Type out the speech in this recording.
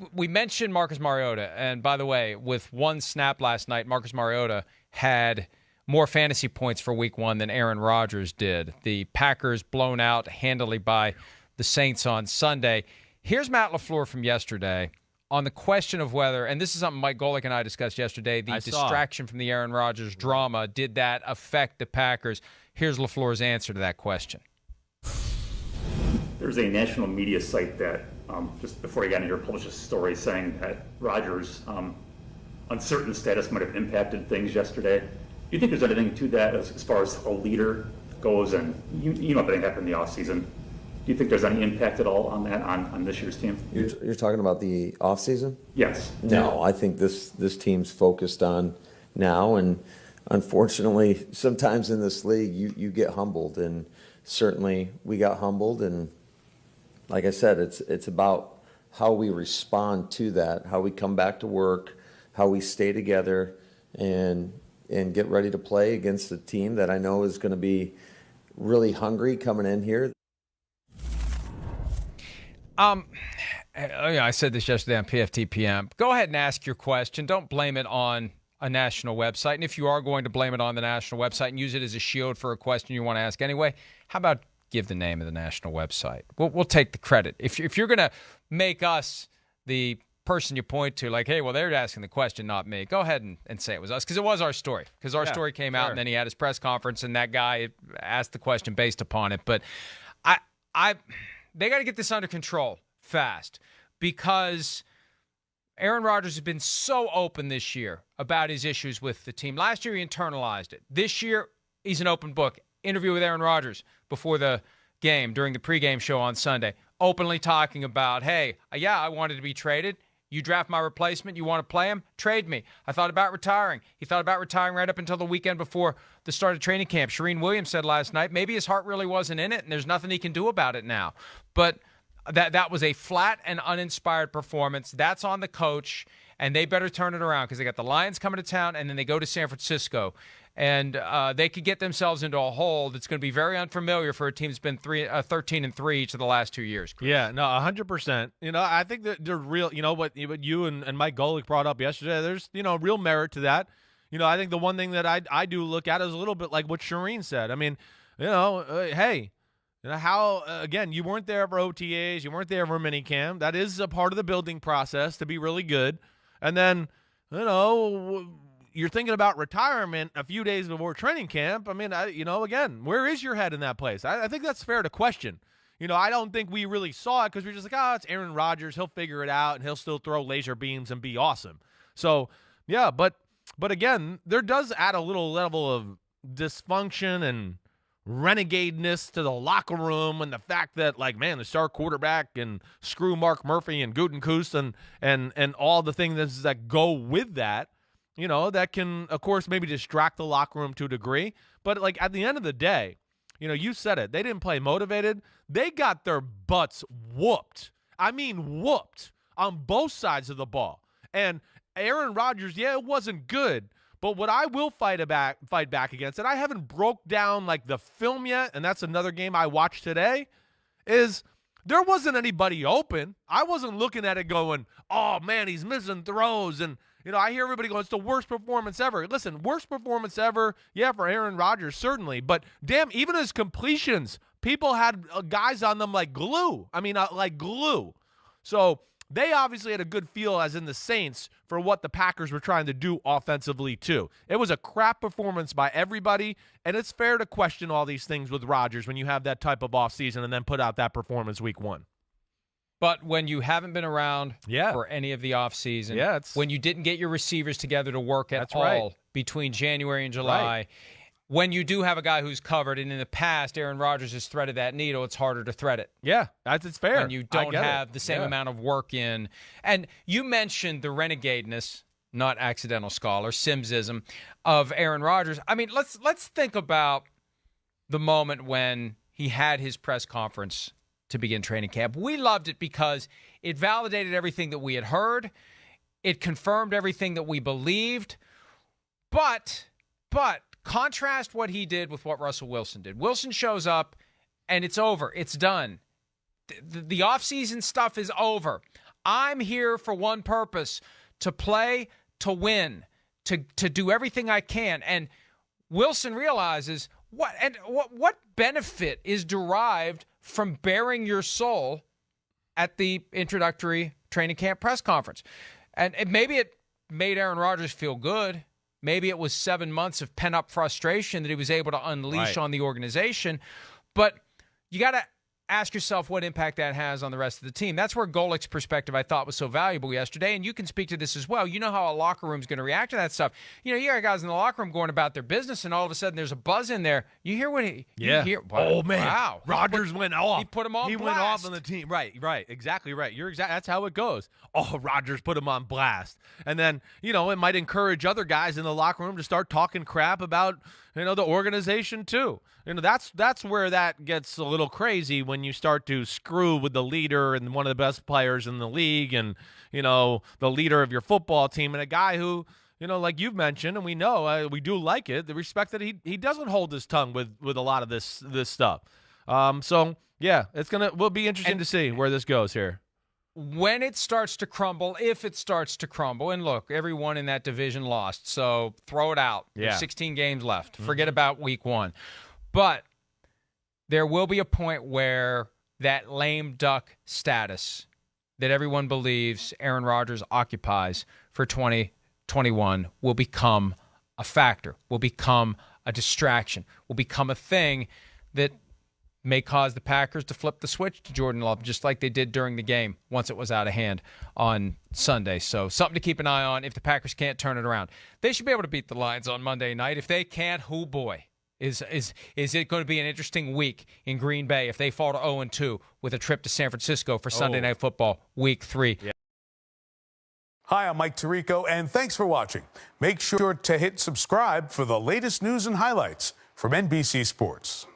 We mentioned Marcus Mariota, and by the way, with one snap last night, Marcus Mariota had more fantasy points for week 1 than Aaron Rodgers did. The Packers blown out handily by the Saints on Sunday. Here's Matt LaFleur from yesterday on the question of whether, and this is something Mike Golick and I discussed yesterday, the distraction from the Aaron Rodgers drama, did that affect the Packers? Here's LaFleur's answer to that question. There's a national media site that, just before he got in here, published a story saying that Rodgers' uncertain status might have impacted things yesterday. Do you think there's anything to that as far as a leader goes? And you know everything happened in the offseason. Do you think there's any impact at all on that, on this year's team? You're talking about the offseason? Yes. No, I think this team's focused on now, and unfortunately, sometimes in this league, you get humbled, and certainly we got humbled, and like I said, it's about how we respond to that, how we come back to work, how we stay together, and get ready to play against a team that I know is going to be really hungry coming in here. I said this yesterday on PFTPM. Go ahead and ask your question. Don't blame it on a national website. And if you are going to blame it on the national website and use it as a shield for a question you want to ask anyway, how about give the name of the national website? We'll take the credit. If you're going to make us the person you point to, like, hey, well, they're asking the question, not me, go ahead and say it was us, because it was our story. Because our story came out, and then he had his press conference, and that guy asked the question based upon it. But they got to get this under control fast, because Aaron Rodgers has been so open this year about his issues with the team. Last year, he internalized it. This year, he's an open book. Interview with Aaron Rodgers before the game, during the pregame show on Sunday, openly talking about, hey, I wanted to be traded. You draft my replacement. You want to play him? Trade me. I thought about retiring. He thought about retiring right up until the weekend before the start of training camp. Shereen Williams said last night, maybe his heart really wasn't in it, and there's nothing he can do about it now. But that was a flat and uninspired performance. That's on the coach, and they better turn it around, because they got the Lions coming to town, and then they go to San Francisco. And they could get themselves into a hole that's going to be very unfamiliar for a team that's been 13-3 each of the last 2 years. Chris. Yeah, no, 100%. I think that they're real. What you and Mike Golick brought up yesterday, there's, real merit to that. I think the one thing that I do look at is a little bit like what Shereen said. I mean, hey, how, again, you weren't there for OTAs, you weren't there for minicamp. That is a part of the building process to be really good. And then, you're thinking about retirement a few days before training camp. I mean, again, where is your head in that place? I think that's fair to question. I don't think we really saw it, because we're just like, it's Aaron Rodgers. He'll figure it out, and he'll still throw laser beams and be awesome. So, yeah, but again, there does add a little level of dysfunction and renegadeness to the locker room, and the fact that, like, man, the star quarterback and screw Mark Murphy and Gutekunst and all the things that go with that. That can, of course, maybe distract the locker room to a degree. But, like, at the end of the day, you said it. They didn't play motivated. They got their butts whooped. I mean, whooped on both sides of the ball. And Aaron Rodgers, it wasn't good. But what I will fight back against, and I haven't broke down, like, the film yet, and that's another game I watched today, is there wasn't anybody open. I wasn't looking at it going, oh, man, he's missing throws, and I hear everybody going, it's the worst performance ever. Listen, worst performance ever, for Aaron Rodgers, certainly. But, damn, even his completions, people had guys on them like glue. I mean, like glue. So they obviously had a good feel, as in the Saints, for what the Packers were trying to do offensively, too. It was a crap performance by everybody, and it's fair to question all these things with Rodgers when you have that type of offseason and then put out that performance week 1. But when you haven't been around for any of the offseason, when you didn't get your receivers together to work at all between January and July, when you do have a guy who's covered, and in the past Aaron Rodgers has threaded that needle, it's harder to thread it. Yeah, it's fair. When you don't have the same amount of work in. And you mentioned the renegadeness, not accidental scholar, Simsism, of Aaron Rodgers. I mean, let's think about the moment when he had his press conference to begin training camp. We loved it because it validated everything that we had heard. It confirmed everything that we believed. But contrast what he did with what Russell Wilson did. Wilson shows up, and it's over. It's done. The offseason stuff is over. I'm here for one purpose, to play, to win, to do everything I can. And Wilson realizes what benefit is derived from bearing your soul at the introductory training camp press conference. And maybe it made Aaron Rodgers feel good. Maybe it was 7 months of pent-up frustration that he was able to unleash on the organization. But you got to ask yourself what impact that has on the rest of the team. That's where Golick's perspective I thought was so valuable yesterday, and you can speak to this as well. You know how a locker room's going to react to that stuff. You got guys in the locker room going about their business, and all of a sudden there's a buzz in there. You hear what he Oh, man. Wow. Rodgers went off. He put him on blast. He went off on the team. Right. Exactly right. That's how it goes. Oh, Rodgers put him on blast. And then, it might encourage other guys in the locker room to start talking crap about, the organization too. That's where that gets a little crazy, when you start to screw with the leader and one of the best players in the league, and the leader of your football team, and a guy who, like you've mentioned, and we know we do like it, the respect that he doesn't hold his tongue with a lot of this stuff. So yeah, will be interesting to see where this goes here. When it starts to crumble, if it starts to crumble, and look, everyone in that division lost, so throw it out. Yeah. There's 16 games left. Forget about week 1. But there will be a point where that lame duck status that everyone believes Aaron Rodgers occupies for 2021 will become a factor, will become a distraction, will become a thing that may cause the Packers to flip the switch to Jordan Love, just like they did during the game once it was out of hand on Sunday. So something to keep an eye on if the Packers can't turn it around. They should be able to beat the Lions on Monday night. If they can't, oh boy, is it going to be an interesting week in Green Bay if they fall to 0-2 with a trip to San Francisco for Sunday Night Football, Week 3. Yeah. Hi, I'm Mike Tirico, and thanks for watching. Make sure to hit subscribe for the latest news and highlights from NBC Sports.